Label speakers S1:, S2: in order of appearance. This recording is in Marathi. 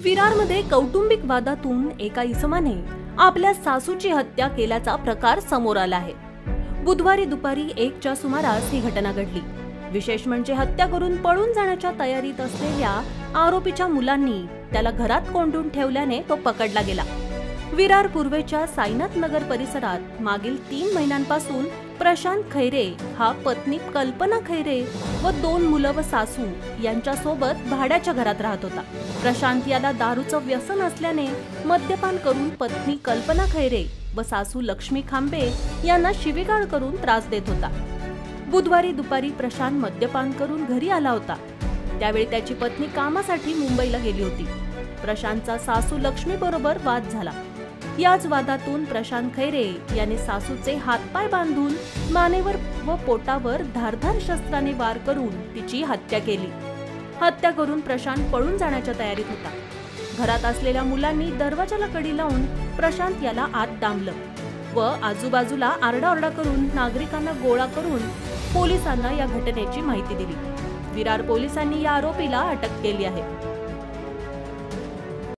S1: विरारमध्ये कौटुंबिक वादातून एका इसमाने आपल्या सासूची हत्या केल्याचा प्रकार समोर आला आहे। बुधवारी दुपारी 1च्या सुमारास ही घटना घडली। विशेष म्हणजे हत्या करून पळून जाण्याच्या तयारीत असलेल्या आरोपीच्या मुलांनी त्याला घरात कोंडून ठेवल्याने तो पकडला गेला। विरार पूर्वेच्या साईनाथ नगर परिसरात मागील 3 महिन्यांपासून प्रशांत खैरे हा पत्नी कल्पना खैरे व 2 मुलं व सासू यांच्यासोबत भाड्याच्या घरात राहत होता। प्रशांत याला दारूचं व्यसन असल्याने मद्यपान करून पत्नी कल्पना खैरे व सासू लक्ष्मी खांबे यांना शिवीगाळ करून त्रास देत होता। बुधवारी दुपारी प्रशांत मद्यपान करून घरी आला होता। त्यावेळी त्याची पत्नी कामासाठी मुंबईला गेली होती। प्रशांतचा सासू लक्ष्मी बरोबर वाद झाला। याच वादातून प्रशांत खैरे याने सासूचे हातपाय बांधून मानेवर व पोटावर धारदार शस्त्राने वार करून तिची हत्या केली। हत्या करून प्रशांत पळून जाण्याच्या तयारीत होता। घरात असलेल्या मुलांनी दरवाजाला कडी लावून प्रशांत याला आत डांबलं व आजूबाजूला आरडाओरडा करून नागरिकांना गोळा करून पोलिसांना या घटनेची माहिती दिली। विरार पोलिसांनी या आरोपीला अटक केली आहे।